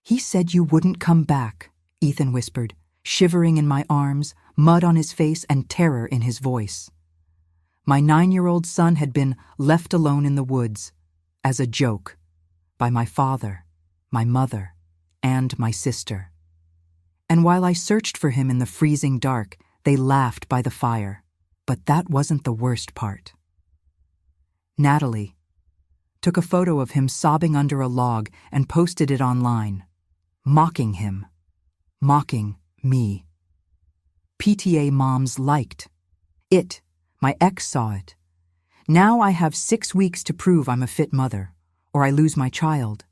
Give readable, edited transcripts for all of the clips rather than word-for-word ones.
"He said you wouldn't come back," Ethan whispered, shivering in my arms, mud on his face and terror in his voice. My 9-year-old son had been left alone in the woods, as a joke, by my father, my mother, and my sister. And while I searched for him in the freezing dark, they laughed by the fire. But that wasn't the worst part. Natalie took a photo of him sobbing under a log and posted it online, mocking him, mocking me. PTA moms liked it. My ex saw it. Now I have 6 weeks to prove I'm a fit mother, or I lose my child.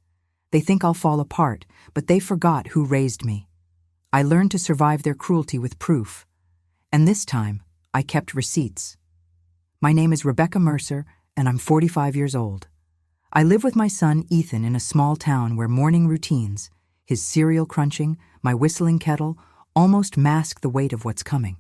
They think I'll fall apart, but they forgot who raised me. I learned to survive their cruelty with proof, and this time I kept receipts. My name is Rebecca Mercer, and I'm 45 years old. I live with my son Ethan in a small town where morning routines, his cereal crunching, my whistling kettle, almost mask the weight of what's coming.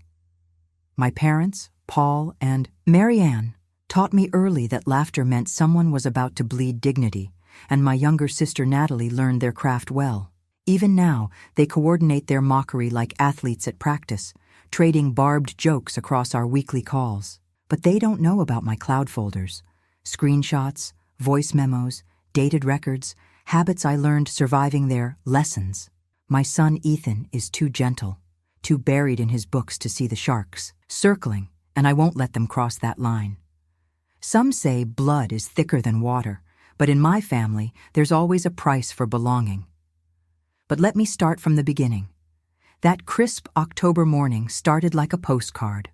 My parents, Paul and Marianne, taught me early that laughter meant someone was about to bleed dignity, and my younger sister Natalie learned their craft well. Even now, they coordinate their mockery like athletes at practice, trading barbed jokes across our weekly calls. But they don't know about my cloud folders, screenshots, voice memos, dated records, habits I learned surviving their lessons. My son Ethan is too gentle, too buried in his books to see the sharks circling, and I won't let them cross that line. Some say blood is thicker than water, but in my family, there's always a price for belonging. But let me start from the beginning. That crisp October morning started like a postcard,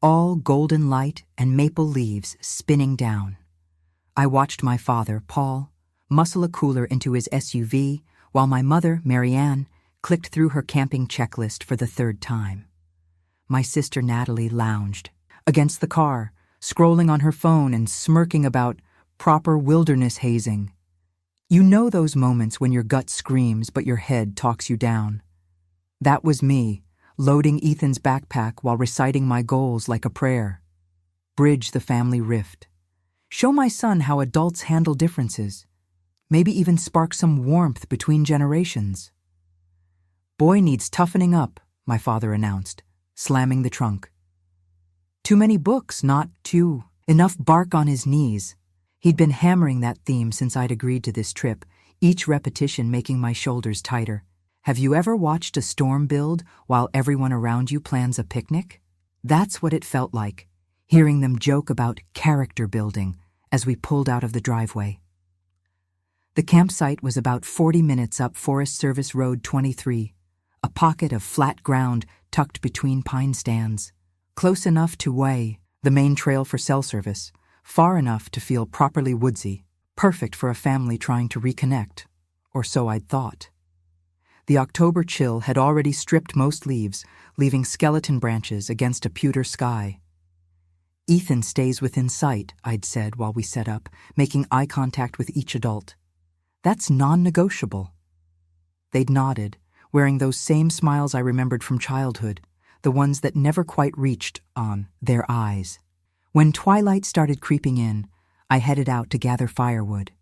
all golden light and maple leaves spinning down. I watched my father, Paul, muscle a cooler into his SUV, while my mother, Marianne, clicked through her camping checklist for the 3rd time. My sister Natalie lounged against the car, scrolling on her phone and smirking about proper wilderness hazing. You know those moments when your gut screams but your head talks you down. That was me, loading Ethan's backpack while reciting my goals like a prayer. Bridge the family rift. Show my son how adults handle differences. Maybe even spark some warmth between generations. "Boy needs toughening up," my father announced, slamming the trunk. Too many books, not too enough bark on his knees. He'd been hammering that theme since I'd agreed to this trip, each repetition making my shoulders tighter. Have you ever watched a storm build while everyone around you plans a picnic? That's what it felt like, hearing them joke about character building as we pulled out of the driveway. The campsite was about 40 minutes up Forest Service Road 23, a pocket of flat ground tucked between pine stands. Close enough to Way, the main trail for cell service, far enough to feel properly woodsy, perfect for a family trying to reconnect, or so I'd thought. The October chill had already stripped most leaves, leaving skeleton branches against a pewter sky. "Ethan stays within sight," I'd said while we set up, making eye contact with each adult. "That's non-negotiable." They'd nodded, wearing those same smiles I remembered from childhood, the ones that never quite reached on their eyes. When twilight started creeping in, I headed out to gather firewood.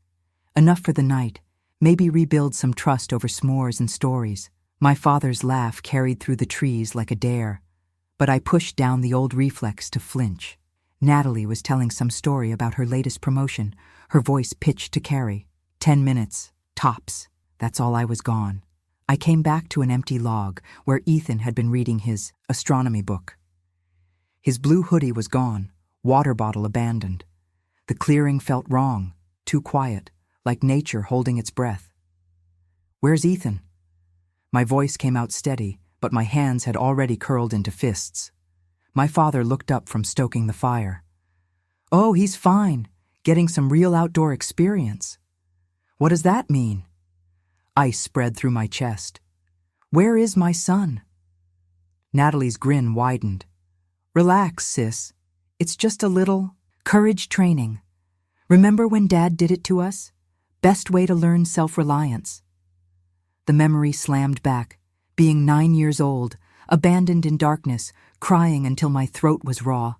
Enough for the night, maybe rebuild some trust over s'mores and stories. My father's laugh carried through the trees like a dare, but I pushed down the old reflex to flinch. Natalie was telling some story about her latest promotion, her voice pitched to Carrie. 10 minutes, tops. That's all I was gone. I came back to an empty log where Ethan had been reading his astronomy book. His blue hoodie was gone, water bottle abandoned. The clearing felt wrong, too quiet, like nature holding its breath. "Where's Ethan?" My voice came out steady, but my hands had already curled into fists. My father looked up from stoking the fire. "Oh, he's fine, getting some real outdoor experience." "What does that mean?" Ice spread through my chest. "Where is my son?" Natalie's grin widened. "Relax, sis. It's just a little courage training. Remember when Dad did it to us? Best way to learn self-reliance." The memory slammed back, being 9 years old, abandoned in darkness, crying until my throat was raw.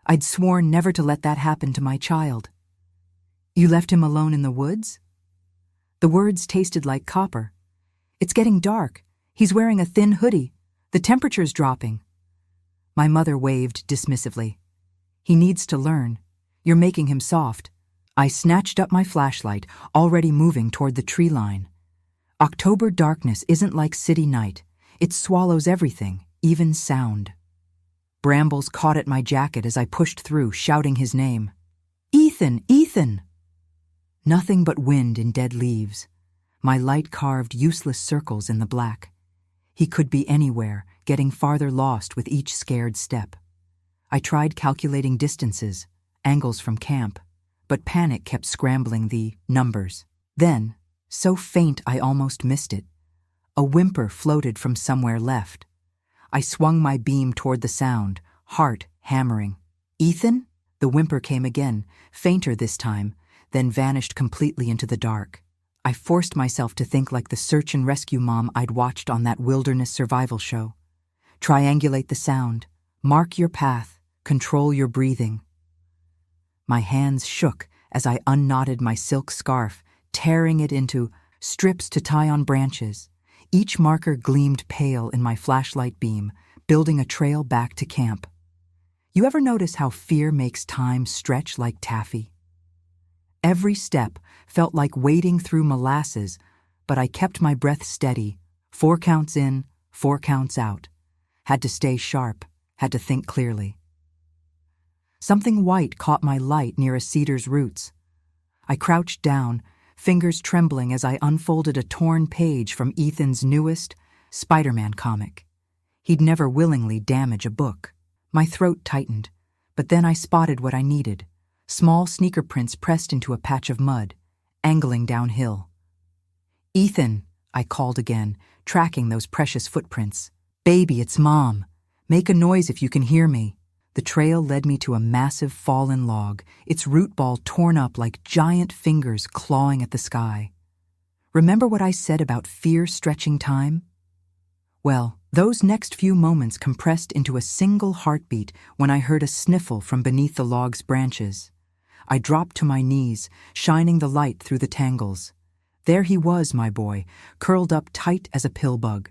I'd sworn never to let that happen to my child. "You left him alone in the woods?" The words tasted like copper. It's getting dark. He's wearing a thin hoodie. The temperature's dropping." My mother waved dismissively. "He needs to learn. You're making him soft." I snatched up my flashlight, already moving toward the tree line. October darkness isn't like city night. It swallows everything, even sound. Brambles caught at my jacket as I pushed through, shouting his name. "Ethan! Ethan!" Nothing but wind in dead leaves. My light carved useless circles in the black. He could be anywhere, getting farther lost with each scared step. I tried calculating distances, angles from camp, but panic kept scrambling the numbers. Then, so faint I almost missed it, a whimper floated from somewhere left. I swung my beam toward the sound, heart hammering. "Ethan?" The whimper came again, fainter this time, then vanished completely into the dark. I forced myself to think like the search and rescue mom I'd watched on that wilderness survival show. Triangulate the sound, mark your path, control your breathing. My hands shook as I unknotted my silk scarf, tearing it into strips to tie on branches. Each marker gleamed pale in my flashlight beam, building a trail back to camp. You ever notice how fear makes time stretch like taffy? Every step felt like wading through molasses, but I kept my breath steady, 4 counts in, 4 counts out. Had to stay sharp, had to think clearly. Something white caught my light near a cedar's roots. I crouched down, fingers trembling as I unfolded a torn page from Ethan's newest Spider-Man comic. He'd never willingly damage a book. My throat tightened, but then I spotted what I needed. Small sneaker prints pressed into a patch of mud, angling downhill. "Ethan," I called again, tracking those precious footprints. "Baby, it's Mom. Make a noise if you can hear me." The trail led me to a massive fallen log, its root ball torn up like giant fingers clawing at the sky. Remember what I said about fear stretching time? Well, those next few moments compressed into a single heartbeat when I heard a sniffle from beneath the log's branches. I dropped to my knees, shining the light through the tangles. There he was, my boy, curled up tight as a pill-bug.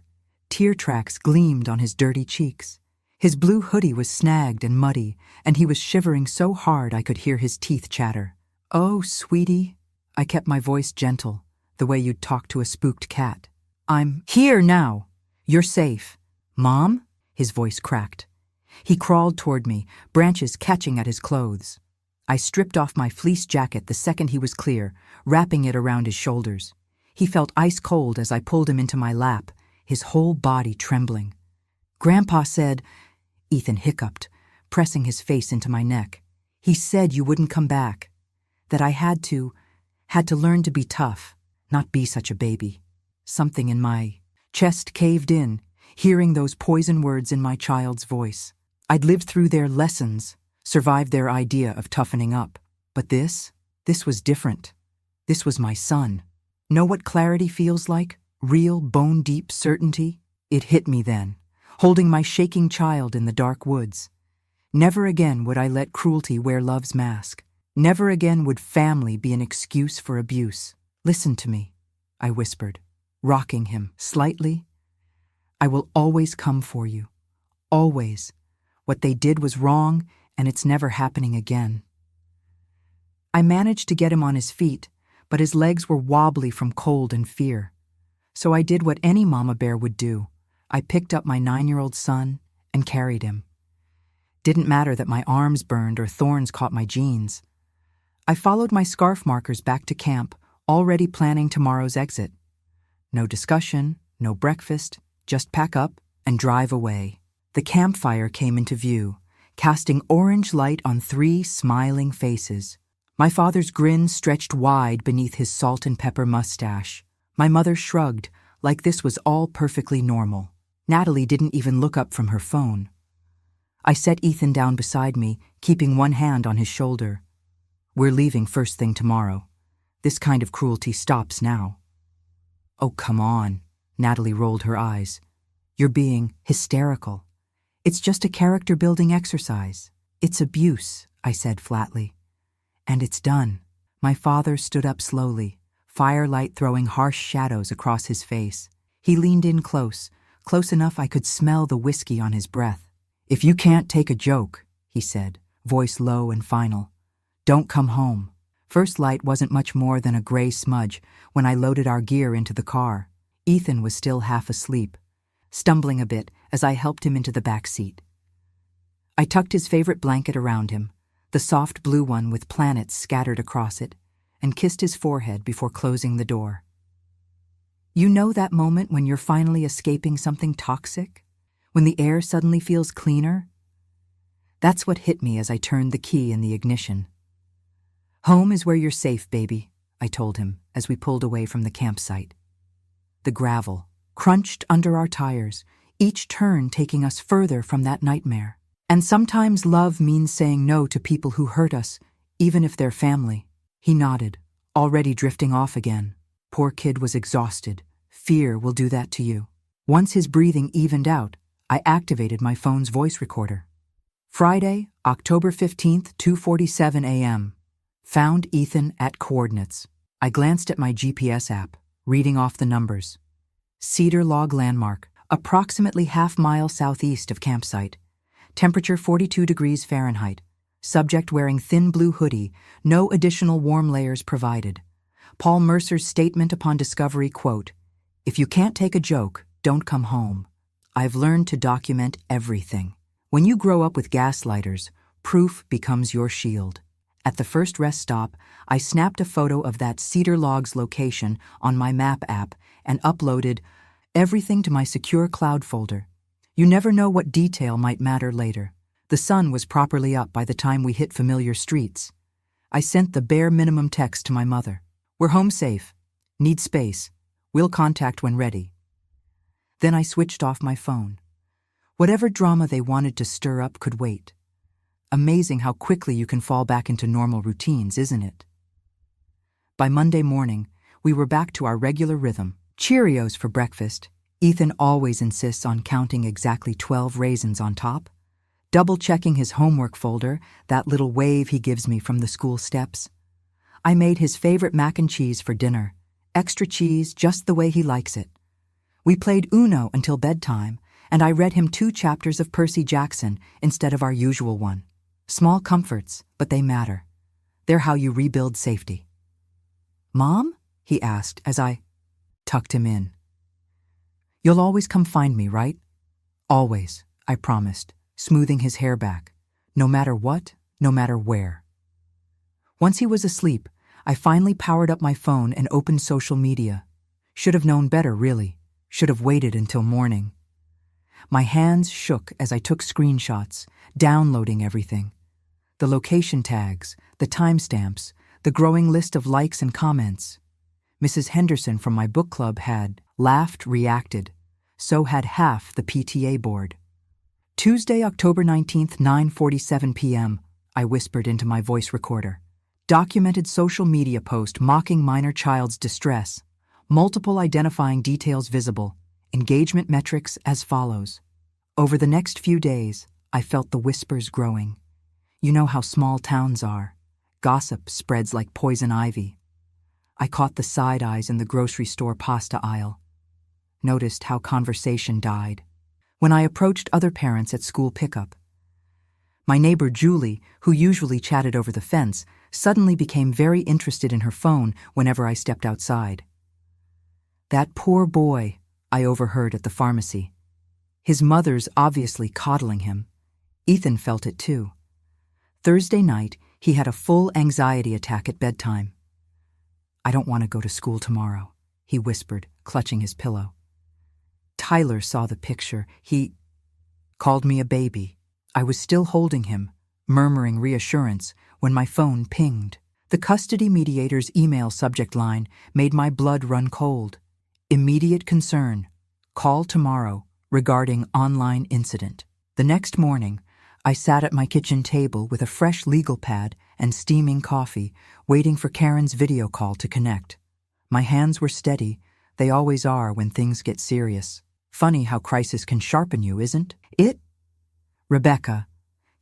Tear tracks gleamed on his dirty cheeks. His blue hoodie was snagged and muddy, and he was shivering so hard I could hear his teeth chatter. "Oh, sweetie," I kept my voice gentle, the way you'd talk to a spooked cat. "I'm here now. You're safe." "Mom?" His voice cracked. He crawled toward me, branches catching at his clothes. I stripped off my fleece jacket the second he was clear, wrapping it around his shoulders. He felt ice cold as I pulled him into my lap, his whole body trembling. "Grandpa said," Ethan hiccuped, pressing his face into my neck. "He said you wouldn't come back. That I had to learn to be tough, not be such a baby." Something in my chest caved in, hearing those poison words in my child's voice. I'd lived through their lessons, survived their idea of toughening up. But this was different. This was my son. Know what clarity feels like? Real, bone-deep certainty? It hit me then, holding my shaking child in the dark woods. Never again would I let cruelty wear love's mask. Never again would family be an excuse for abuse. "Listen to me," I whispered, rocking him slightly. "I will always come for you. Always. What they did was wrong, and it's never happening again." I managed to get him on his feet, but his legs were wobbly from cold and fear. So I did what any mama bear would do. I picked up my 9-year-old son and carried him. Didn't matter that my arms burned or thorns caught my jeans. I followed my scarf markers back to camp, already planning tomorrow's exit. No discussion, no breakfast, just pack up and drive away. The campfire came into view, casting orange light on 3 smiling faces. My father's grin stretched wide beneath his salt and pepper mustache. My mother shrugged, like this was all perfectly normal. Natalie didn't even look up from her phone. I set Ethan down beside me, keeping one hand on his shoulder. "We're leaving first thing tomorrow. This kind of cruelty stops now." "Oh, come on," Natalie rolled her eyes. "You're being hysterical. It's just a character-building exercise." "It's abuse," I said flatly. "And it's done." My father stood up slowly, firelight throwing harsh shadows across his face. He leaned in close enough I could smell the whiskey on his breath. "If you can't take a joke," he said, voice low and final, "don't come home." First light wasn't much more than a gray smudge when I loaded our gear into the car. Ethan was still half asleep, stumbling a bit as I helped him into the back seat. I tucked his favorite blanket around him, the soft blue one with planets scattered across it, and kissed his forehead before closing the door. You know that moment when you're finally escaping something toxic? When the air suddenly feels cleaner? That's what hit me as I turned the key in the ignition. "Home is where you're safe, baby," I told him as we pulled away from the campsite. The gravel crunched under our tires, each turn taking us further from that nightmare. And sometimes love means saying no to people who hurt us, even if they're family. He nodded, already drifting off again. Poor kid was exhausted. Fear will do that to you. Once his breathing evened out, I activated my phone's voice recorder. Friday, October 15th, 2:47 a.m. Found Ethan at coordinates. I glanced at my GPS app, reading off the numbers. Cedar Log Landmark, approximately half-mile southeast of campsite. Temperature 42 degrees Fahrenheit. Subject wearing thin blue hoodie, no additional warm layers provided. Paul Mercer's statement upon discovery, quote, "If you can't take a joke, don't come home." I've learned to document everything. When you grow up with gaslighters, proof becomes your shield. At the first rest stop, I snapped a photo of that Cedar Logs location on my map app and uploaded everything to my secure cloud folder. You never know what detail might matter later. The sun was properly up by the time we hit familiar streets. I sent the bare minimum text to my mother. "We're home safe. Need space. We'll contact when ready." Then I switched off my phone. Whatever drama they wanted to stir up could wait. Amazing how quickly you can fall back into normal routines, isn't it? By Monday morning, we were back to our regular rhythm. Cheerios for breakfast. Ethan always insists on counting exactly 12 raisins on top. Double-checking his homework folder, that little wave he gives me from the school steps. I made his favorite mac and cheese for dinner. Extra cheese, just the way he likes it. We played Uno until bedtime, and I read him 2 chapters of Percy Jackson instead of our usual one. Small comforts, but they matter. They're how you rebuild safety. "Mom?" he asked as I tucked him in. "You'll always come find me, right?" "Always," I promised, smoothing his hair back. "No matter what, no matter where." Once he was asleep, I finally powered up my phone and opened social media. Should have known better, really. Should have waited until morning. My hands shook as I took screenshots, downloading everything. The location tags, the timestamps, the growing list of likes and comments. Mrs. Henderson from my book club had laughed, reacted. So had half the PTA board. "Tuesday, October 19th, 9:47 p.m., I whispered into my voice recorder. Documented social media post mocking minor child's distress. Multiple identifying details visible. Engagement metrics as follows. Over the next few days, I felt the whispers growing. You know how small towns are. Gossip spreads like poison ivy. I caught the side eyes in the grocery store pasta aisle. Noticed how conversation died. When I approached other parents at school pickup. My neighbor Julie, who usually chatted over the fence, suddenly became very interested in her phone whenever I stepped outside. "That poor boy," I overheard at the pharmacy. His mother's obviously coddling him. Ethan felt it too. Thursday night, he had a full anxiety attack at bedtime. "I don't want to go to school tomorrow," he whispered, clutching his pillow. Tyler saw the picture. He called me a baby. I was still holding him, murmuring reassurance, when my phone pinged. The custody mediator's email subject line made my blood run cold. Immediate concern. Call tomorrow regarding online incident. The next morning, I sat at my kitchen table with a fresh legal pad and steaming coffee, waiting for Karen's video call to connect. My hands were steady. They always are when things get serious. Funny how crisis can sharpen you, isn't it? "Rebecca,"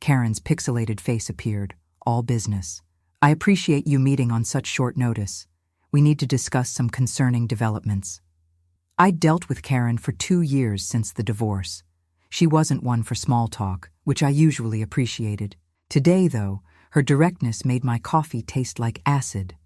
Karen's pixelated face appeared, all business. "I appreciate you meeting on such short notice. We need to discuss some concerning developments." I'd dealt with Karen for 2 years since the divorce. She wasn't one for small talk, which I usually appreciated. Today, though, her directness made my coffee taste like acid.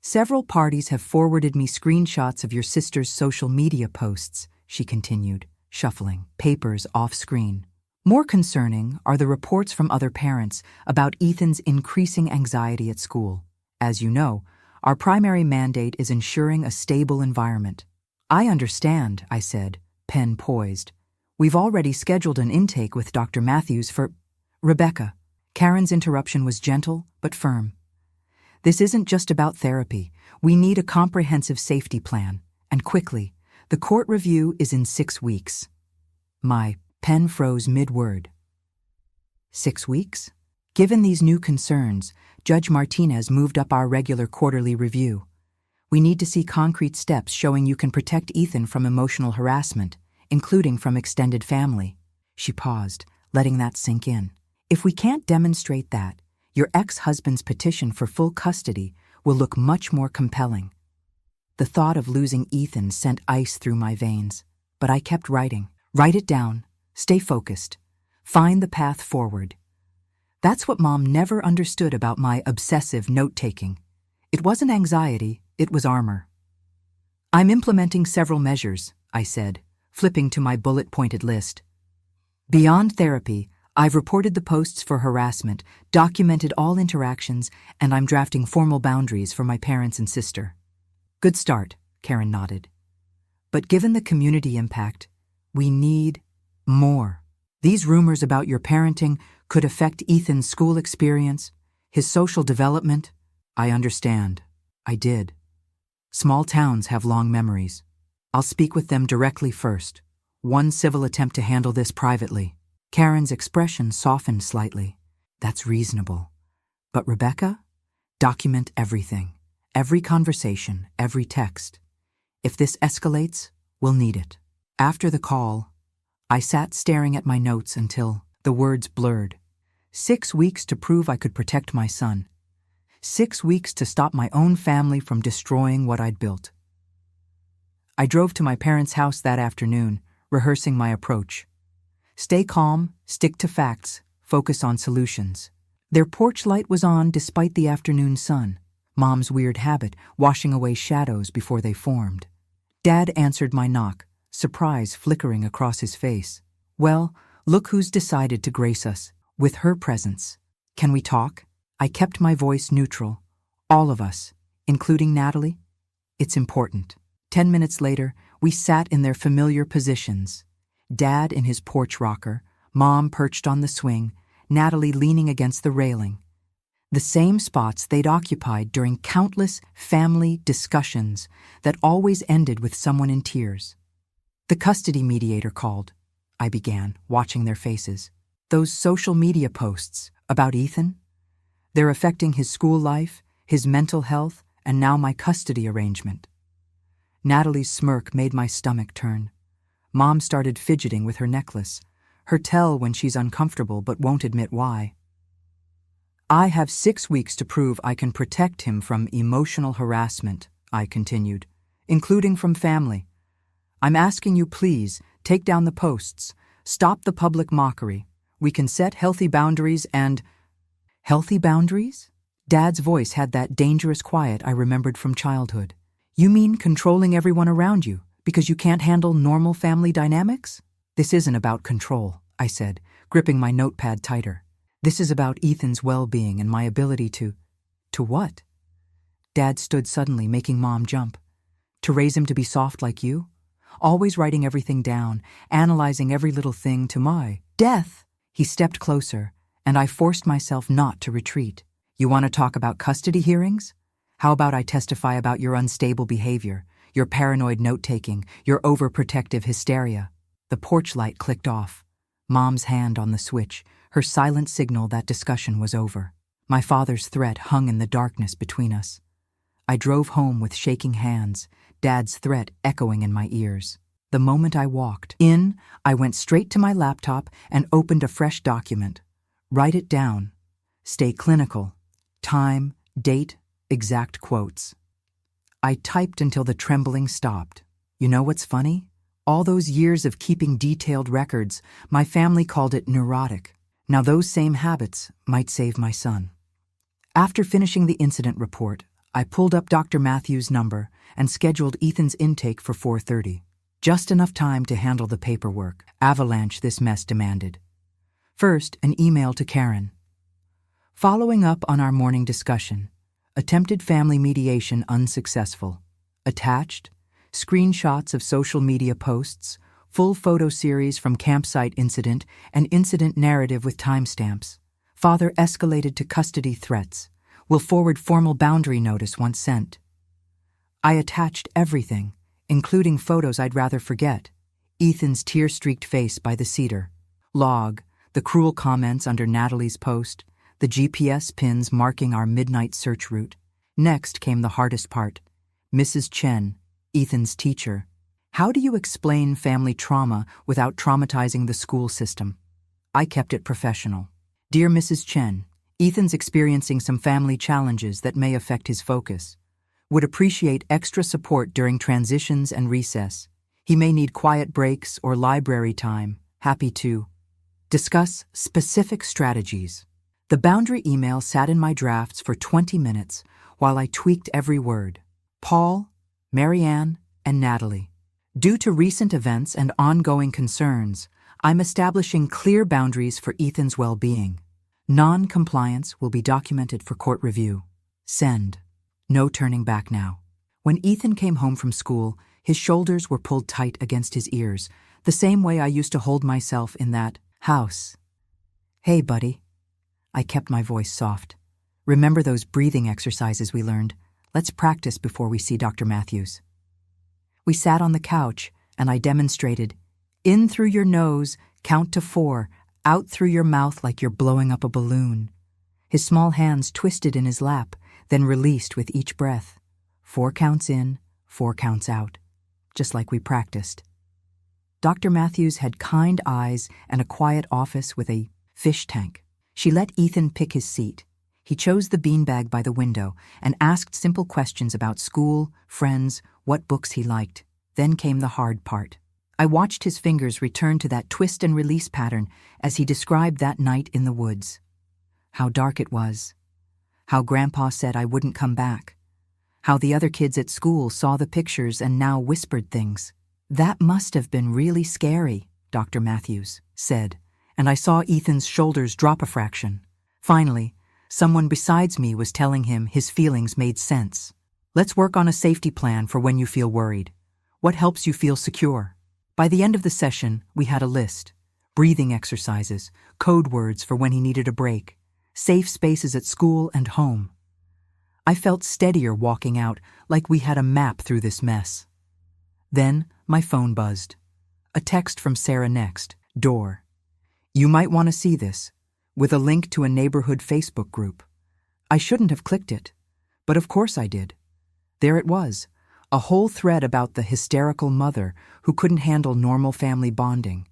Several parties have forwarded me screenshots of your sister's social media posts, she continued, shuffling papers off-screen. More concerning are the reports from other parents about Ethan's increasing anxiety at school. As you know, our primary mandate is ensuring a stable environment. I understand, I said, pen poised. We've already scheduled an intake with Dr. Matthews for… Rebecca. Karen's interruption was gentle but firm. This isn't just about therapy. We need a comprehensive safety plan, and quickly. The court review is in 6 weeks. My pen froze mid-word. 6 weeks? Given these new concerns, Judge Martinez moved up our regular quarterly review. We need to see concrete steps showing you can protect Ethan from emotional harassment, including from extended family. She paused, letting that sink in. If we can't demonstrate that, your ex-husband's petition for full custody will look much more compelling. The thought of losing Ethan sent ice through my veins, but I kept writing. Write it down. Stay focused. Find the path forward. That's what Mom never understood about my obsessive note-taking. It wasn't anxiety, it was armor. I'm implementing several measures, I said, flipping to my bullet-pointed list. Beyond therapy, I've reported the posts for harassment, documented all interactions, and I'm drafting formal boundaries for my parents and sister. Good start, Karen nodded. But given the community impact, we need more. These rumors about your parenting could affect Ethan's school experience, his social development. I understand. I did. Small towns have long memories. I'll speak with them directly first. One civil attempt to handle this privately. Karen's expression softened slightly. That's reasonable. But Rebecca? Document everything. Every conversation, every text. If this escalates, we'll need it. After the call, I sat staring at my notes until the words blurred. 6 weeks to prove I could protect my son. 6 weeks to stop my own family from destroying what I'd built. I drove to my parents' house that afternoon, rehearsing my approach. Stay calm, stick to facts, focus on solutions. Their porch light was on despite the afternoon sun, Mom's weird habit, washing away shadows before they formed. Dad answered my knock, surprise flickering across his face. Well, look who's decided to grace us, with her presence. Can we talk? I kept my voice neutral. All of us, including Natalie. It's important. 10 minutes later, we sat in their familiar positions. Dad in his porch rocker, Mom perched on the swing, Natalie leaning against the railing. The same spots they'd occupied during countless family discussions that always ended with someone in tears. The custody mediator called, I began, watching their faces. Those social media posts about Ethan? They're affecting his school life, his mental health, and now my custody arrangement. Natalie's smirk made my stomach turn. Mom started fidgeting with her necklace, her tell when she's uncomfortable but won't admit why. I have 6 weeks to prove I can protect him from emotional harassment, I continued, including from family. I'm asking you please, take down the posts, stop the public mockery. We can set healthy boundaries and… Healthy boundaries? Dad's voice had that dangerous quiet I remembered from childhood. You mean controlling everyone around you because you can't handle normal family dynamics? This isn't about control, I said, gripping my notepad tighter. This is about Ethan's well-being and my ability to… To what? Dad stood suddenly, making Mom jump. To raise him to be soft like you? Always writing everything down, analyzing every little thing to my death. He stepped closer, and I forced myself not to retreat. You want to talk about custody hearings? How about I testify about your unstable behavior, your paranoid note-taking, your overprotective hysteria? The porch light clicked off. Mom's hand on the switch, her silent signal that discussion was over. My father's threat hung in the darkness between us. I drove home with shaking hands, Dad's threat echoing in my ears. The moment I walked in, I went straight to my laptop and opened a fresh document. Write it down. Stay clinical. Time, date, exact quotes. I typed until the trembling stopped. You know what's funny? All those years of keeping detailed records, my family called it neurotic. Now those same habits might save my son. After finishing the incident report, I pulled up Dr. Matthews' number and scheduled Ethan's intake for 4:30. Just enough time to handle the paperwork. Avalanche this mess demanded. First, an email to Karen. Following up on our morning discussion, attempted family mediation unsuccessful. Attached, screenshots of social media posts, full photo series from campsite incident, and incident narrative with timestamps. Father escalated to custody threats. Will forward formal boundary notice once sent. I attached everything, including photos I'd rather forget. Ethan's tear-streaked face by the cedar. Log, the cruel comments under Natalie's post, the GPS pins marking our midnight search route. Next came the hardest part. Mrs. Chen, Ethan's teacher. How do you explain family trauma without traumatizing the school system? I kept it professional. Dear Mrs. Chen, Ethan's experiencing some family challenges that may affect his focus. Would appreciate extra support during transitions and recess. He may need quiet breaks or library time. Happy to discuss specific strategies. The boundary email sat in my drafts for 20 minutes while I tweaked every word. Paul, Marianne, and Natalie. Due to recent events and ongoing concerns, I'm establishing clear boundaries for Ethan's well-being. Non-compliance will be documented for court review. Send. No turning back now. When Ethan came home from school, his shoulders were pulled tight against his ears, the same way I used to hold myself in that house. Hey, buddy. I kept my voice soft. Remember those breathing exercises we learned? Let's practice before we see Dr. Matthews. We sat on the couch, and I demonstrated. In through your nose, count to 4, out through your mouth like you're blowing up a balloon. His small hands twisted in his lap, then released with each breath. 4 counts in, 4 counts out, just like we practiced. Dr. Matthews had kind eyes and a quiet office with a fish tank. She let Ethan pick his seat. He chose the beanbag by the window and asked simple questions about school, friends, what books he liked. Then came the hard part. I watched his fingers return to that twist and release pattern as he described that night in the woods. How dark it was. How Grandpa said I wouldn't come back. How the other kids at school saw the pictures and now whispered things. That must have been really scary, Dr. Matthews said, and I saw Ethan's shoulders drop a fraction. Finally, someone besides me was telling him his feelings made sense. Let's work on a safety plan for when you feel worried. What helps you feel secure? By the end of the session, we had a list. Breathing exercises, code words for when he needed a break, safe spaces at school and home. I felt steadier walking out, like we had a map through this mess. Then my phone buzzed. A text from Sarah next, door. You might want to see this, with a link to a neighborhood Facebook group. I shouldn't have clicked it, but of course I did. There it was, a whole thread about the hysterical mother who couldn't handle normal family bonding.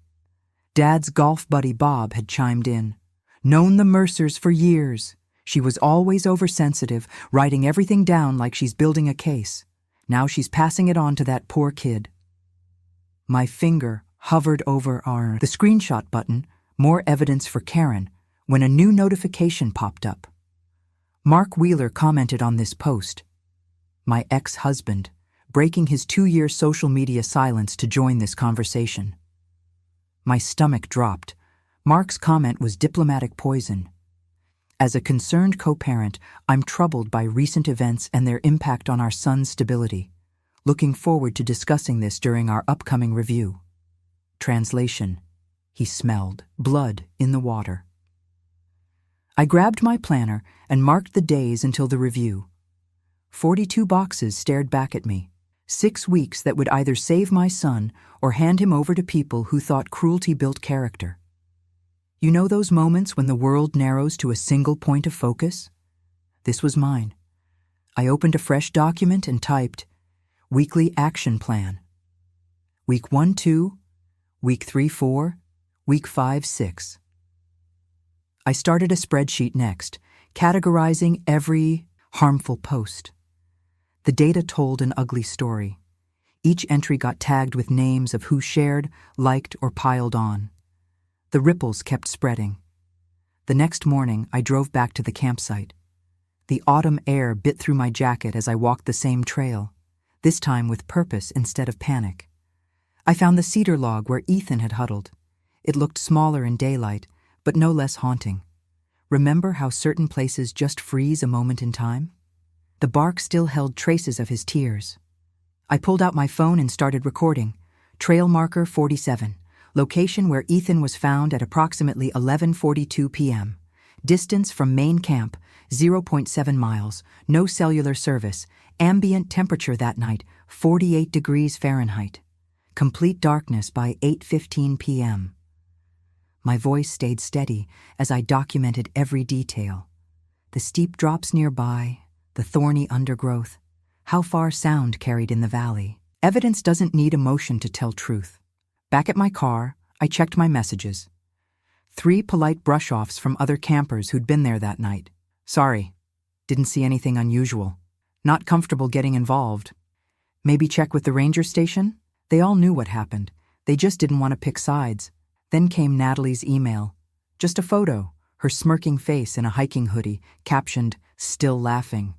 Dad's golf buddy Bob had chimed in. Known the Mercers for years. She was always oversensitive, writing everything down like she's building a case. Now she's passing it on to that poor kid. My finger hovered over the screenshot button, more evidence for Karen, when a new notification popped up. Mark Wheeler commented on this post. My ex-husband, breaking his 2-year social media silence to join this conversation. My stomach dropped. Mark's comment was diplomatic poison. As a concerned co-parent, I'm troubled by recent events and their impact on our son's stability. Looking forward to discussing this during our upcoming review. Translation. He smelled blood in the water. I grabbed my planner and marked the days until the review. 42 boxes stared back at me. 6 weeks that would either save my son or hand him over to people who thought cruelty built character. You know those moments when the world narrows to a single point of focus? This was mine. I opened a fresh document and typed, Weekly Action Plan. Week 1, 2, Week 3, 4, Week 5, 6. I started a spreadsheet next, categorizing every harmful post. The data told an ugly story. Each entry got tagged with names of who shared, liked, or piled on. The ripples kept spreading. The next morning, I drove back to the campsite. The autumn air bit through my jacket as I walked the same trail, this time with purpose instead of panic. I found the cedar log where Ethan had huddled. It looked smaller in daylight, but no less haunting. Remember how certain places just freeze a moment in time? The bark still held traces of his tears. I pulled out my phone and started recording. Trail marker 47, location where Ethan was found at approximately 11:42 p.m. Distance from main camp, 0.7 miles, no cellular service, ambient temperature that night, 48 degrees Fahrenheit. Complete darkness by 8:15 p.m. My voice stayed steady as I documented every detail. The steep drops nearby, the thorny undergrowth, how far sound carried in the valley. Evidence doesn't need emotion to tell truth. Back at my car, I checked my messages. 3 polite brush-offs from other campers who'd been there that night. Sorry, didn't see anything unusual. Not comfortable getting involved. Maybe check with the ranger station? They all knew what happened. They just didn't want to pick sides. Then came Natalie's email. Just a photo, her smirking face in a hiking hoodie, captioned, "Still laughing."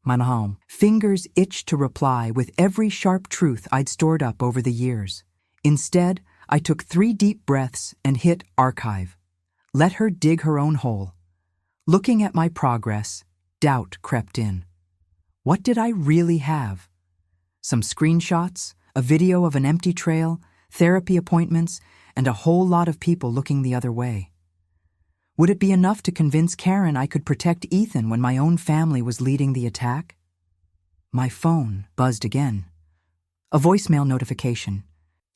Manahom. Fingers itched to reply with every sharp truth I'd stored up over the years. Instead, I took 3 deep breaths and hit archive. Let her dig her own hole. Looking at my progress, doubt crept in. What did I really have? Some screenshots, a video of an empty trail, therapy appointments, and a whole lot of people looking the other way. Would it be enough to convince Karen I could protect Ethan when my own family was leading the attack? My phone buzzed again. A voicemail notification.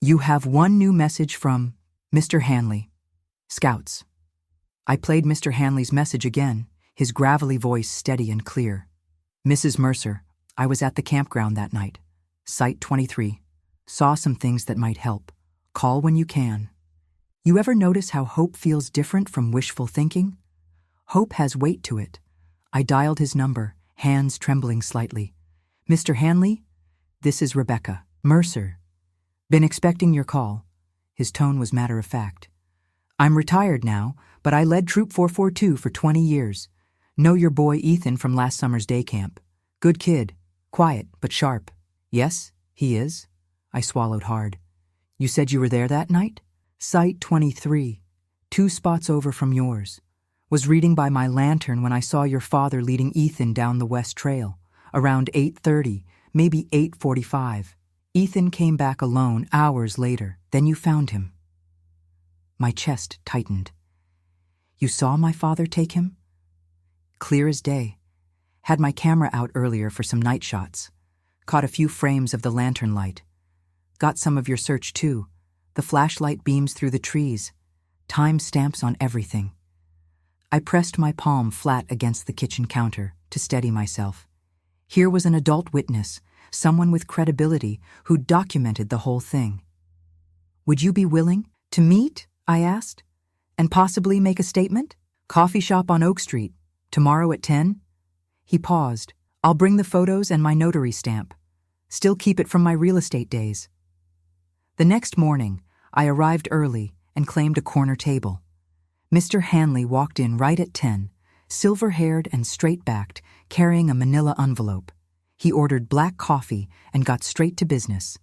You have 1 new message from Mr. Hanley. Scouts. I played Mr. Hanley's message again, his gravelly voice steady and clear. Mrs. Mercer, I was at the campground that night. Site 23. Saw some things that might help. Call when you can. You ever notice how hope feels different from wishful thinking? Hope has weight to it. I dialed his number, hands trembling slightly. Mr. Hanley? This is Rebecca. Mercer. Been expecting your call. His tone was matter of fact. I'm retired now, but I led Troop 442 for 20 years. Know your boy Ethan from last summer's day camp. Good kid. Quiet, but sharp. Yes, he is. I swallowed hard. You said you were there that night? Site 23. 2 spots over from yours. Was reading by my lantern when I saw your father leading Ethan down the west trail. Around 8:30, maybe 8:45. Ethan came back alone hours later. Then you found him. My chest tightened. You saw my father take him? Clear as day. Had my camera out earlier for some night shots. Caught a few frames of the lantern light. Got some of your search too. The flashlight beams through the trees. Time stamps on everything. I pressed my palm flat against the kitchen counter to steady myself. Here was an adult witness, someone with credibility who documented the whole thing. Would you be willing to meet? I asked. And possibly make a statement? Coffee shop on Oak Street. Tomorrow at 10? He paused. I'll bring the photos and my notary stamp. Still keep it from my real estate days. The next morning, I arrived early and claimed a corner table. Mr. Hanley walked in right at 10, silver-haired and straight-backed, carrying a manila envelope. He ordered black coffee and got straight to business.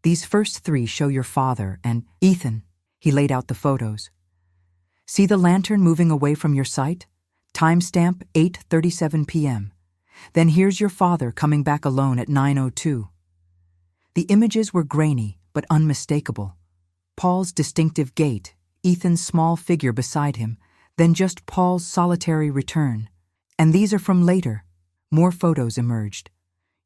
These first 3 show your father and Ethan. He laid out the photos. See the lantern moving away from your sight? Timestamp 8:37 p.m. Then here's your father coming back alone at 9:02. The images were grainy but unmistakable. Paul's distinctive gait, Ethan's small figure beside him, then just Paul's solitary return. And these are from later. More photos emerged.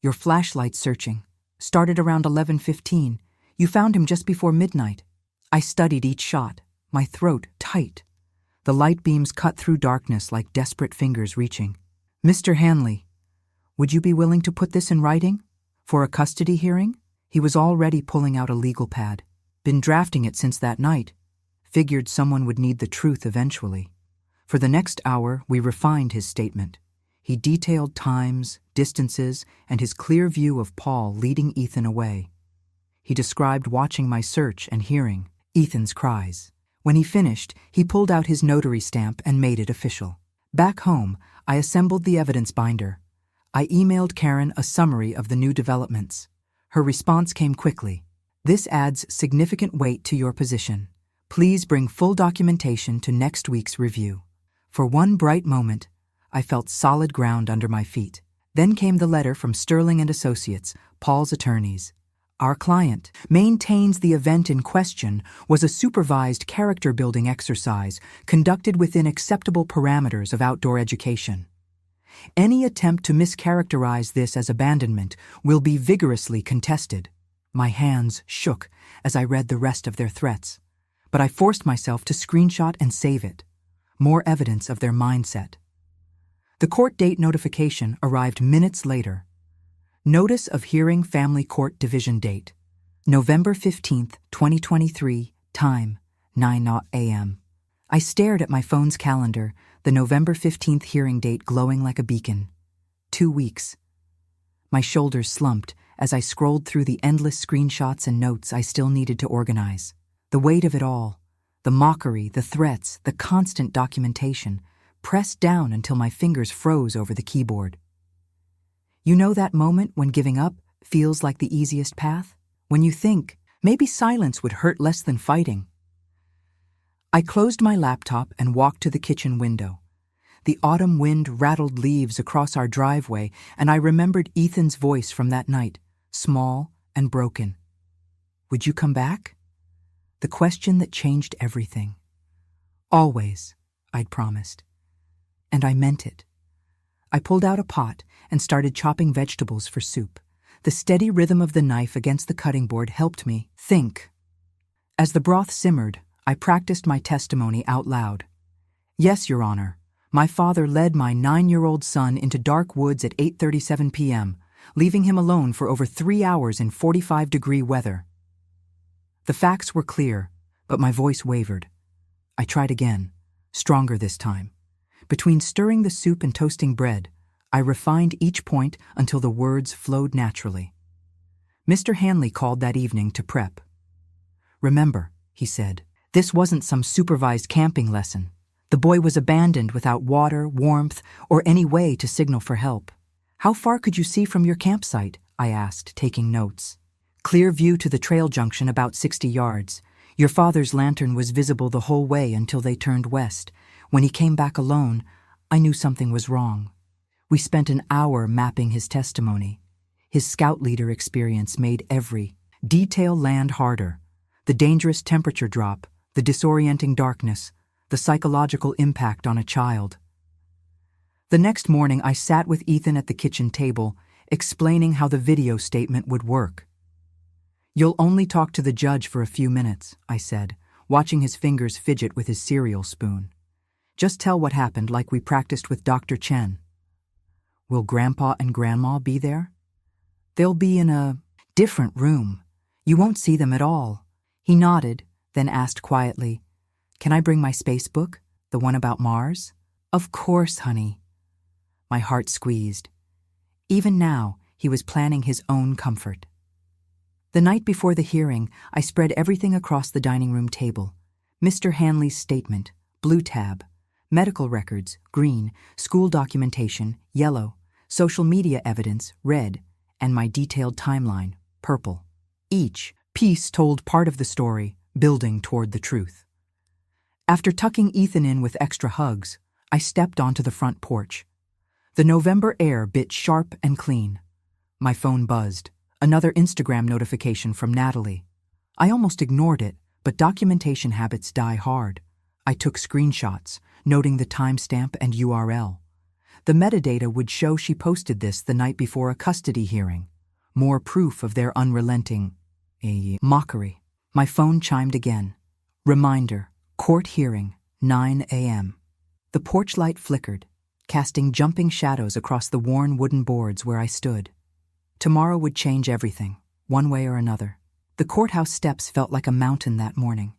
Your flashlight searching started around 11:15. You found him just before midnight. I studied each shot, my throat tight. The light beams cut through darkness like desperate fingers reaching. Mr. Hanley, would you be willing to put this in writing? For a custody hearing? He was already pulling out a legal pad. Been drafting it since that night. Figured someone would need the truth eventually. For the next hour, we refined his statement. He detailed times, distances, and his clear view of Paul leading Ethan away. He described watching my search and hearing Ethan's cries. When he finished, he pulled out his notary stamp and made it official. Back home, I assembled the evidence binder. I emailed Karen a summary of the new developments. Her response came quickly. This adds significant weight to your position. Please bring full documentation to next week's review. For one bright moment, I felt solid ground under my feet. Then came the letter from Sterling and Associates, Paul's attorneys. Our client maintains the event in question was a supervised character-building exercise conducted within acceptable parameters of outdoor education. Any attempt to mischaracterize this as abandonment will be vigorously contested. My hands shook as I read the rest of their threats, but I forced myself to screenshot and save it. More evidence of their mindset. The court date notification arrived minutes later. Notice of hearing family court division date. November 15th, 2023, time, 9 a.m. I stared at my phone's calendar, the November 15th hearing date glowing like a beacon. 2 weeks. My shoulders slumped as I scrolled through the endless screenshots and notes I still needed to organize. The weight of it all, the mockery, the threats, the constant documentation, pressed down until my fingers froze over the keyboard. You know that moment when giving up feels like the easiest path? When you think, maybe silence would hurt less than fighting. I closed my laptop and walked to the kitchen window. The autumn wind rattled leaves across our driveway, and I remembered Ethan's voice from that night, small and broken. Would you come back? The question that changed everything. Always, I'd promised. And I meant it. I pulled out a pot and started chopping vegetables for soup. The steady rhythm of the knife against the cutting board helped me think. As the broth simmered, I practiced my testimony out loud. Yes, Your Honor, my father led my 9-year-old son into dark woods at 8:37 p.m., leaving him alone for over 3 hours in 45-degree weather. The facts were clear, but my voice wavered. I tried again, stronger this time. Between stirring the soup and toasting bread, I refined each point until the words flowed naturally. Mr. Hanley called that evening to prep. Remember, he said, this wasn't some supervised camping lesson. The boy was abandoned without water, warmth, or any way to signal for help. How far could you see from your campsite? I asked, taking notes. Clear view to the trail junction about 60 yards. Your father's lantern was visible the whole way until they turned west. When he came back alone, I knew something was wrong. We spent an hour mapping his testimony. His scout leader experience made every detail land harder. The dangerous temperature drop, the disorienting darkness, the psychological impact on a child. The next morning, I sat with Ethan at the kitchen table, explaining how the video statement would work. You'll only talk to the judge for a few minutes, I said, watching his fingers fidget with his cereal spoon. Just tell what happened like we practiced with Dr. Chen. Will Grandpa and Grandma be there? They'll be in a different room. You won't see them at all. He nodded, then asked quietly, Can I bring my space book, the one about Mars? Of course, honey. My heart squeezed. Even now, he was planning his own comfort. The night before the hearing, I spread everything across the dining room table. Mr. Hanley's statement, blue tab. Medical records, green. School documentation, yellow. Social media evidence, red. And my detailed timeline, purple. Each piece told part of the story, building toward the truth. After tucking Ethan in with extra hugs, I stepped onto the front porch. The November air bit sharp and clean. My phone buzzed. Another Instagram notification from Natalie. I almost ignored it, but documentation habits die hard. I took screenshots, noting the timestamp and URL. The metadata would show she posted this the night before a custody hearing. More proof of their unrelenting mockery. My phone chimed again. Reminder, court hearing, 9 a.m. The porch light flickered, casting jumping shadows across the worn wooden boards where I stood. Tomorrow would change everything, one way or another. The courthouse steps felt like a mountain that morning.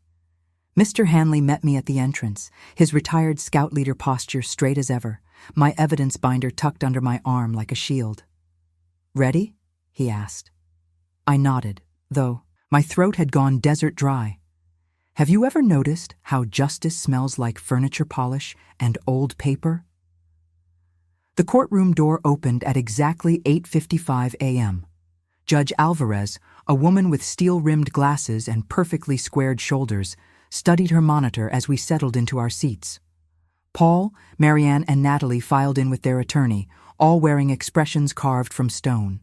Mr. Hanley met me at the entrance, his retired scout leader posture straight as ever, my evidence binder tucked under my arm like a shield. Ready? He asked. I nodded, though My throat had gone desert dry. Have you ever noticed how justice smells like furniture polish and old paper? The courtroom door opened at exactly 8:55 a.m. Judge Alvarez, a woman with steel-rimmed glasses and perfectly squared shoulders, studied her monitor as we settled into our seats. Paul, Marianne, and Natalie filed in with their attorney, all wearing expressions carved from stone.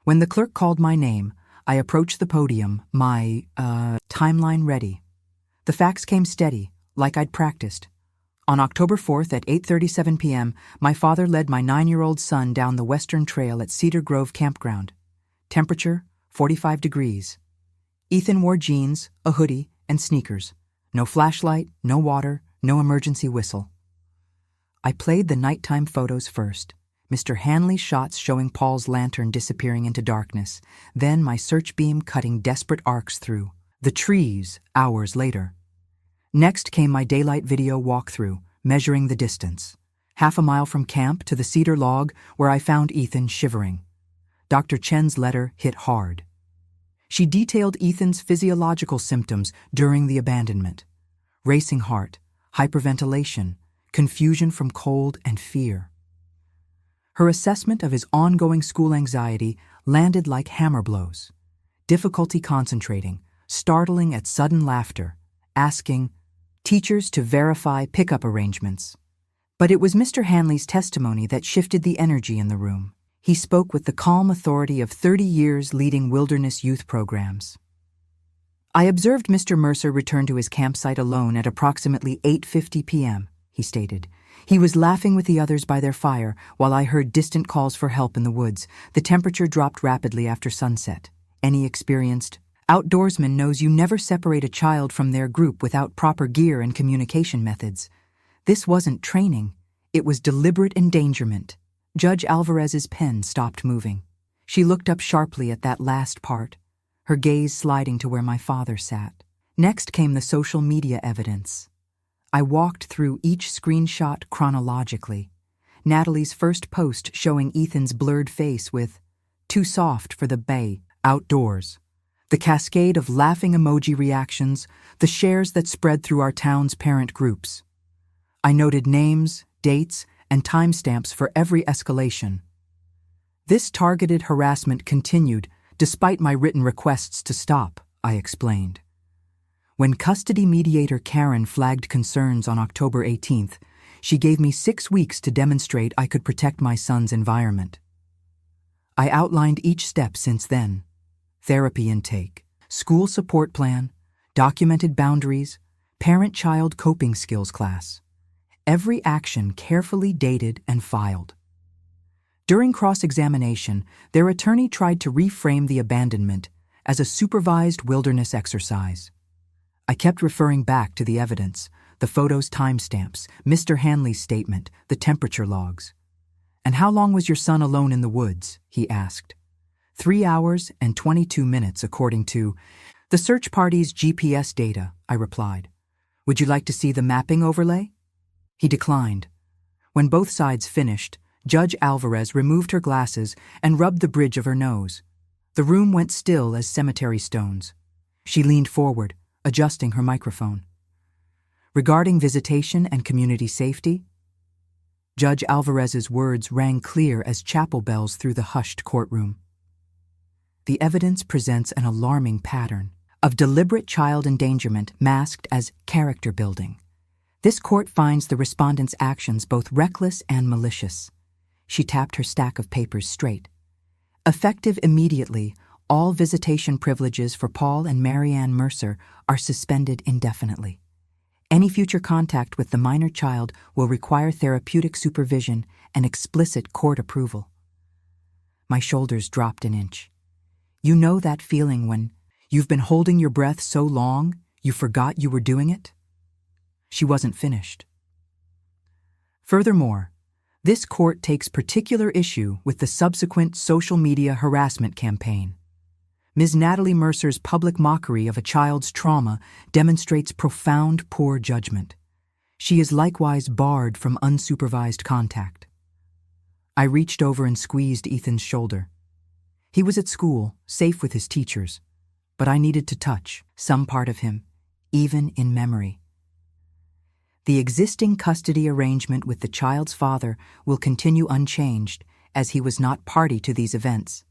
When the clerk called my name, I approached the podium, my timeline ready. The facts came steady, like I'd practiced. On October 4th at 8:37 p.m., my father led my 9-year-old son down the Western Trail at Cedar Grove Campground. Temperature, 45 degrees. Ethan wore jeans, a hoodie, and sneakers. No flashlight, no water, no emergency whistle. I played the nighttime photos first. Mr. Hanley's shots showing Paul's lantern disappearing into darkness, then my search beam cutting desperate arcs through the trees hours later. Next came my daylight video walkthrough, measuring the distance. Half a mile from camp to the cedar log where I found Ethan shivering. Dr. Chen's letter hit hard. She detailed Ethan's physiological symptoms during the abandonment: racing heart, hyperventilation, confusion from cold and fear. Her assessment of his ongoing school anxiety landed like hammer blows. Difficulty concentrating, startling at sudden laughter, asking teachers to verify pickup arrangements. But it was Mr. Hanley's testimony that shifted the energy in the room. He spoke with the calm authority of 30 years leading wilderness youth programs. I observed Mr. Mercer return to his campsite alone at approximately 8:50 p.m., he stated. He was laughing with the others by their fire while I heard distant calls for help in the woods. The temperature dropped rapidly after sunset. Any experienced outdoorsman knows you never separate a child from their group without proper gear and communication methods. This wasn't training. It was deliberate endangerment. Judge Alvarez's pen stopped moving. She looked up sharply at that last part, her gaze sliding to where my father sat. Next came the social media evidence. I walked through each screenshot chronologically. Natalie's first post showing Ethan's blurred face with "too soft for the bay" outdoors. The cascade of laughing emoji reactions, the shares that spread through our town's parent groups. I noted names, dates, and timestamps for every escalation. This targeted harassment continued despite my written requests to stop, I explained. When custody mediator Karen flagged concerns on October 18th, she gave me 6 weeks to demonstrate I could protect my son's environment. I outlined each step since then: therapy intake, school support plan, documented boundaries, parent-child coping skills class. Every action carefully dated and filed. During cross-examination, their attorney tried to reframe the abandonment as a supervised wilderness exercise. I kept referring back to the evidence, the photos' timestamps, Mr. Hanley's statement, the temperature logs. "And how long was your son alone in the woods?" he asked. 3 hours and 22 minutes according to the search party's GPS data, I replied. "Would you like to see the mapping overlay?" He declined. When both sides finished, Judge Alvarez removed her glasses and rubbed the bridge of her nose. The room went still as cemetery stones. She leaned forward, adjusting her microphone. Regarding visitation and community safety, Judge Alvarez's words rang clear as chapel bells through the hushed courtroom. The evidence presents an alarming pattern of deliberate child endangerment masked as character building. This court finds the respondent's actions both reckless and malicious. She tapped her stack of papers straight. Effective immediately, all visitation privileges for Paul and Marianne Mercer are suspended indefinitely. Any future contact with the minor child will require therapeutic supervision and explicit court approval. My shoulders dropped an inch. You know that feeling when you've been holding your breath so long you forgot you were doing it? She wasn't finished. Furthermore, this court takes particular issue with the subsequent social media harassment campaign. Ms. Natalie Mercer's public mockery of a child's trauma demonstrates profound poor judgment. She is likewise barred from unsupervised contact. I reached over and squeezed Ethan's shoulder. He was at school, safe with his teachers. but I needed to touch some part of him, even in memory. The existing custody arrangement with the child's father will continue unchanged, as he was not party to these events.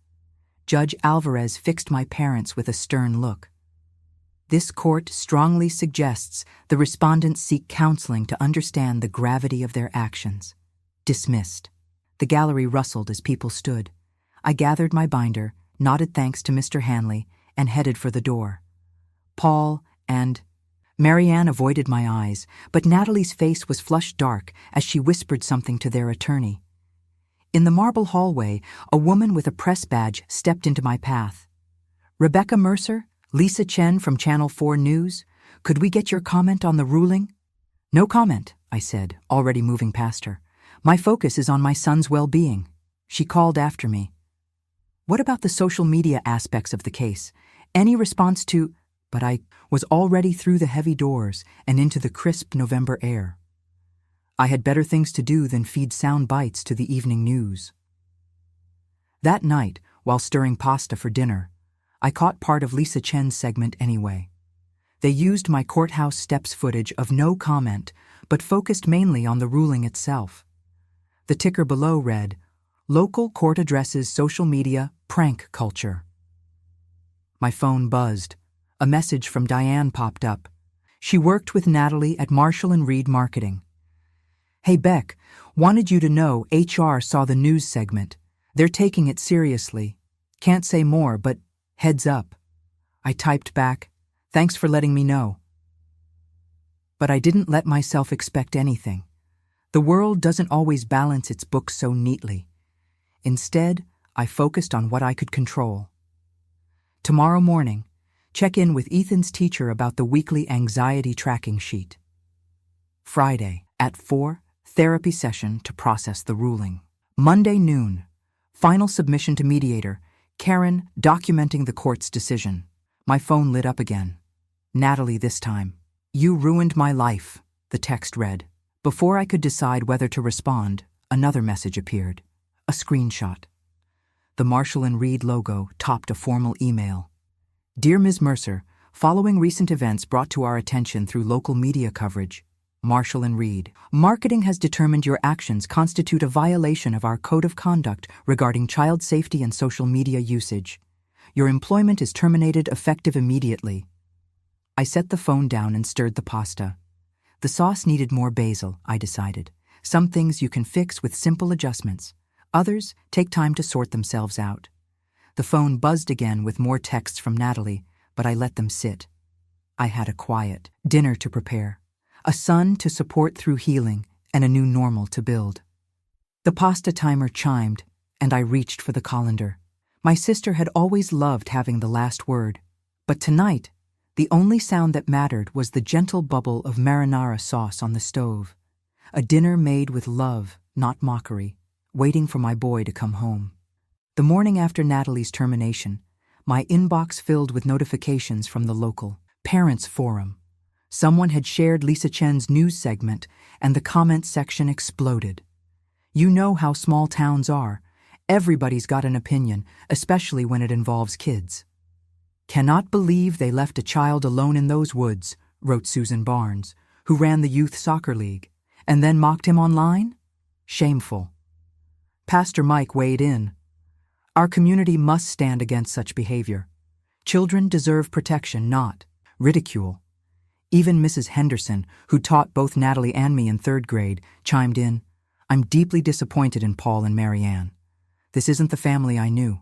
Judge Alvarez fixed my parents with a stern look. This court strongly suggests the respondents seek counseling to understand the gravity of their actions. Dismissed. The gallery rustled as people stood. I gathered my binder, nodded thanks to Mr. Hanley, and headed for the door. Paul and Marianne avoided my eyes, but Natalie's face was flushed dark as she whispered something to their attorney. In the marble hallway, a woman with a press badge stepped into my path. "Rebecca Mercer? Lisa Chen from Channel 4 News? Could we get your comment on the ruling?" "No comment," I said, already moving past her. "My focus is on my son's well-being." She called after me. "What about the social media aspects of the case? Any response to—" But I was already through the heavy doors and into the crisp November air. I had better things to do than feed sound bites to the evening news. That night, while stirring pasta for dinner, I caught part of Lisa Chen's segment anyway. They used my courthouse steps footage of no comment, but focused mainly on the ruling itself. The ticker below read, "Local court addresses social media prank culture." My phone buzzed. A message from Diane popped up. She worked with Natalie at Marshall & Reed Marketing. "Hey Beck, wanted you to know HR saw the news segment. They're taking it seriously. Can't say more, but heads up." I typed back, "Thanks for letting me know." But I didn't let myself expect anything. The world doesn't always balance its books so neatly. Instead, I focused on what I could control. Tomorrow morning, check in with Ethan's teacher about the weekly anxiety tracking sheet. Friday, at 4, therapy session to process the ruling. Monday noon, final submission to mediator, Karen documenting the court's decision. My phone lit up again. Natalie this time. "You ruined my life," the text read. Before I could decide whether to respond, another message appeared. A screenshot. The Marshall & Reed logo topped a formal email. "Dear Ms. Mercer, following recent events brought to our attention through local media coverage, Marshall & Reed Marketing has determined your actions constitute a violation of our code of conduct regarding child safety and social media usage. Your employment is terminated effective immediately." I set the phone down and stirred the pasta. The sauce needed more basil, I decided. Some things you can fix with simple adjustments. Others take time to sort themselves out. The phone buzzed again with more texts from Natalie, but I let them sit. I had a quiet dinner to prepare, a son to support through healing, and a new normal to build. The pasta timer chimed, and I reached for the colander. My sister had always loved having the last word, but tonight, the only sound that mattered was the gentle bubble of marinara sauce on the stove. A dinner made with love, not mockery, waiting for my boy to come home. The morning after Natalie's termination, my inbox filled with notifications from the local parents forum. Someone had shared Lisa Chen's news segment, and the comments section exploded. You know how small towns are. Everybody's got an opinion, especially when it involves kids. "Cannot believe they left a child alone in those woods," wrote Susan Barnes, who ran the youth soccer league, "and then mocked him online? Shameful." Pastor Mike weighed in. "Our community must stand against such behavior. Children deserve protection, not ridicule." Even Mrs. Henderson, who taught both Natalie and me in 3rd grade, chimed in, "I'm deeply disappointed in Paul and Marianne. This isn't the family I knew."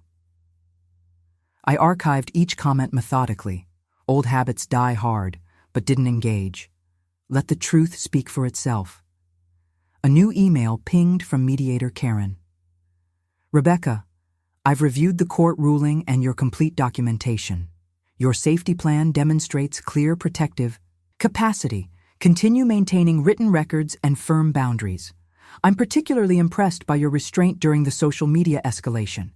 I archived each comment methodically. Old habits die hard, but didn't engage. Let the truth speak for itself. A new email pinged from mediator Karen. "Rebecca, I've reviewed the court ruling and your complete documentation. Your safety plan demonstrates clear protective capacity. Continue maintaining written records and firm boundaries. I'm particularly impressed by your restraint during the social media escalation.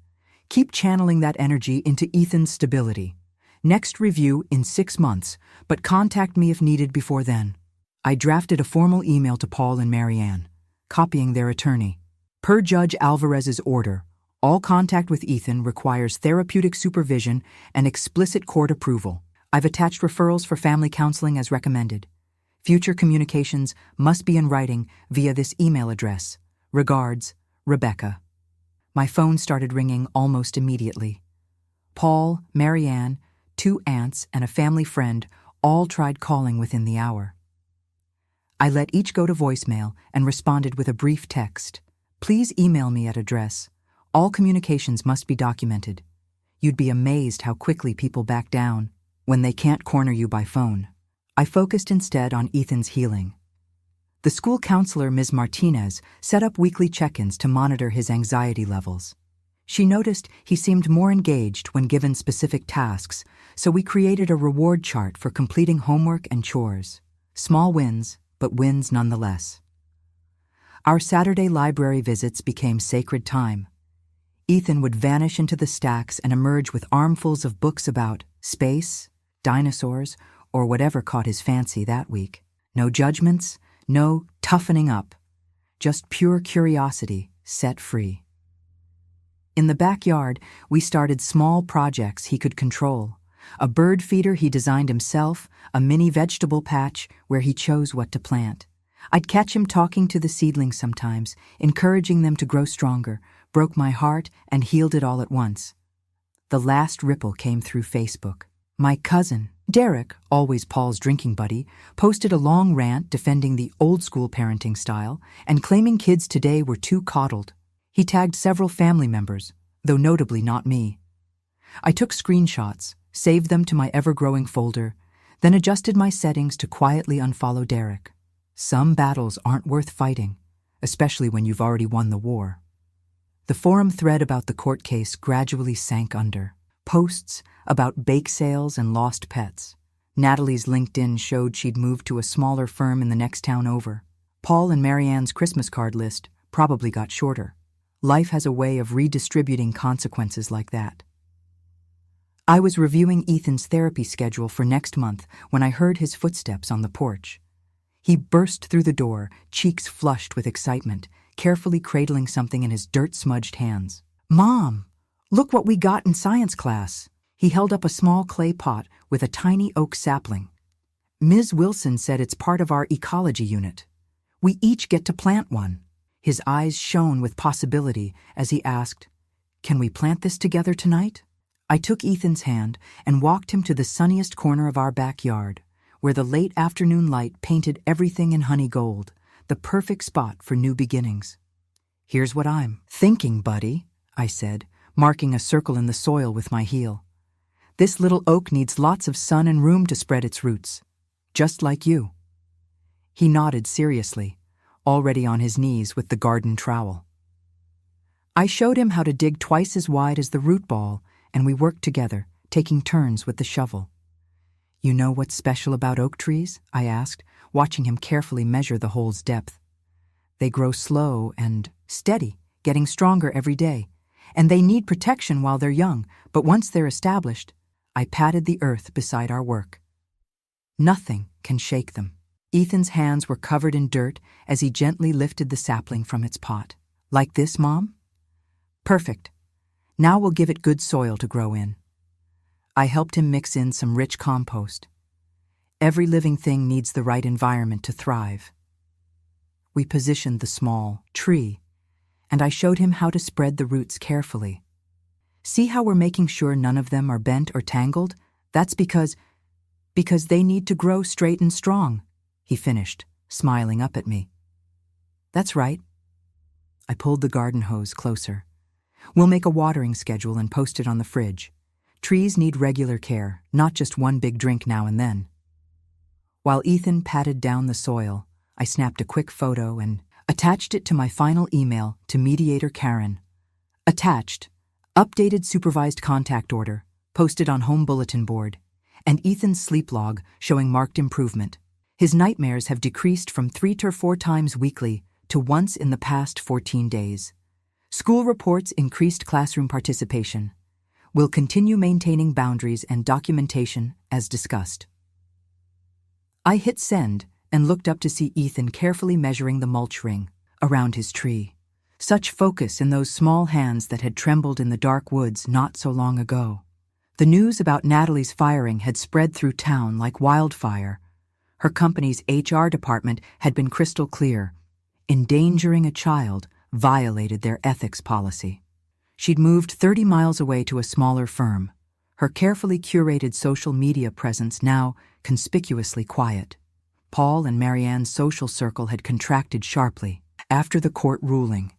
Keep channeling that energy into Ethan's stability. Next review in 6 months, but contact me if needed before then." I drafted a formal email to Paul and Marianne, copying their attorney. Per Judge Alvarez's order, All contact with Ethan requires therapeutic supervision and explicit court approval. I've attached referrals for family counseling as recommended. Future communications must be in writing via this email address. Regards, Rebecca. My phone started ringing almost immediately. Paul, Marianne, 2 aunts, and a family friend all tried calling within the hour. I let each go to voicemail and responded with a brief text. Please email me at address. All communications must be documented. You'd be amazed how quickly people back down when they can't corner you by phone. I focused instead on Ethan's healing. The school counselor, Ms. Martinez, set up weekly check-ins to monitor his anxiety levels. She noticed he seemed more engaged when given specific tasks, so we created a reward chart for completing homework and chores. Small wins, but wins nonetheless. Our Saturday library visits became sacred time. Ethan would vanish into the stacks and emerge with armfuls of books about space, dinosaurs, or whatever caught his fancy that week. No judgments, no toughening up, just pure curiosity set free. In the backyard, we started small projects he could control. A bird feeder he designed himself, a mini vegetable patch where he chose what to plant. I'd catch him talking to the seedlings sometimes, encouraging them to grow stronger, broke my heart and healed it all at once. The last ripple came through Facebook. My cousin, Derek, always Paul's drinking buddy, posted a long rant defending the old-school parenting style and claiming kids today were too coddled. He tagged several family members, though notably not me. I took screenshots, saved them to my ever-growing folder, then adjusted my settings to quietly unfollow Derek. Some battles aren't worth fighting, especially when you've already won the war. The forum thread about the court case gradually sank under. Posts about bake sales and lost pets. Natalie's LinkedIn showed she'd moved to a smaller firm in the next town over. Paul and Marianne's Christmas card list probably got shorter. Life has a way of redistributing consequences like that. I was reviewing Ethan's therapy schedule for next month when I heard his footsteps on the porch. He burst through the door, cheeks flushed with excitement, carefully cradling something in his dirt-smudged hands. "Mom, look what we got in science class." He held up a small clay pot with a tiny oak sapling. "Ms. Wilson said it's part of our ecology unit. We each get to plant one." His eyes shone with possibility as he asked, "Can we plant this together tonight?" I took Ethan's hand and walked him to the sunniest corner of our backyard, where the late afternoon light painted everything in honey gold, the perfect spot for new beginnings. "Here's what I'm thinking, buddy," I said, marking a circle in the soil with my heel. "This little oak needs lots of sun and room to spread its roots, just like you." He nodded seriously, already on his knees with the garden trowel. I showed him how to dig twice as wide as the root ball, and we worked together, taking turns with the shovel. "You know what's special about oak trees?" I asked, watching him carefully measure the hole's depth. "They grow slow and steady, getting stronger every day, and they need protection while they're young, but once they're established," I patted the earth beside our work. "Nothing can shake them." Ethan's hands were covered in dirt as he gently lifted the sapling from its pot. "Like this, Mom?" "Perfect. Now we'll give it good soil to grow in." I helped him mix in some rich compost. Every living thing needs the right environment to thrive. We positioned the small tree, and I showed him how to spread the roots carefully. "See how we're making sure none of them are bent or tangled? That's because they need to grow straight and strong," he finished, smiling up at me. "That's right." I pulled the garden hose closer. "We'll make a watering schedule and post it on the fridge. Trees need regular care, not just one big drink now and then." While Ethan patted down the soil, I snapped a quick photo and attached it to my final email to mediator Karen. Attached, updated supervised contact order, posted on home bulletin board, and Ethan's sleep log showing marked improvement. His nightmares have decreased from 3 to 4 times weekly to once in the past 14 days. School reports increased classroom participation. Will continue maintaining boundaries and documentation as discussed. I hit send and looked up to see Ethan carefully measuring the mulch ring around his tree. Such focus in those small hands that had trembled in the dark woods not so long ago. The news about Natalie's firing had spread through town like wildfire. Her company's HR department had been crystal clear. Endangering a child violated their ethics policy. She'd moved 30 miles away to a smaller firm, her carefully curated social media presence now conspicuously quiet. Paul and Marianne's social circle had contracted sharply after the court ruling.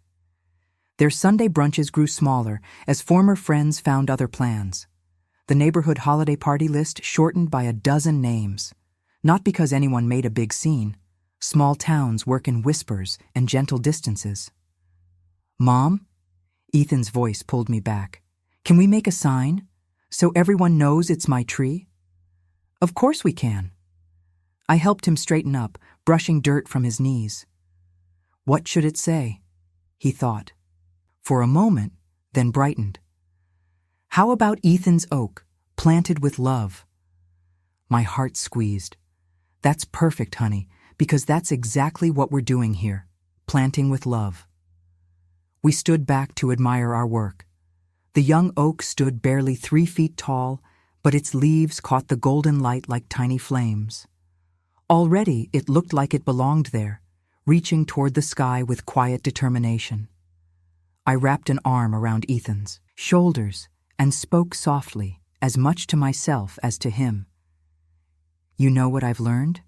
Their Sunday brunches grew smaller as former friends found other plans. The neighborhood holiday party list shortened by a dozen names. Not because anyone made a big scene. Small towns work in whispers and gentle distances. "Mom?" Ethan's voice pulled me back. "Can we make a sign so everyone knows it's my tree?" "Of course we can." I helped him straighten up, brushing dirt from his knees. "What should it say?" he thought. For a moment, then brightened. "How about Ethan's oak, planted with love?" My heart squeezed. "That's perfect, honey, because that's exactly what we're doing here, planting with love." We stood back to admire our work. The young oak stood barely 3 feet tall, but its leaves caught the golden light like tiny flames. Already it looked like it belonged there, reaching toward the sky with quiet determination. I wrapped an arm around Ethan's shoulders and spoke softly, as much to myself as to him. "You know what I've learned?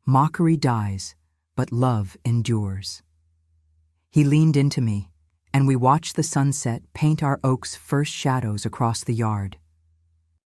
Mockery dies, but love endures." He leaned into me, and we watched the sunset paint our oak's first shadows across the yard.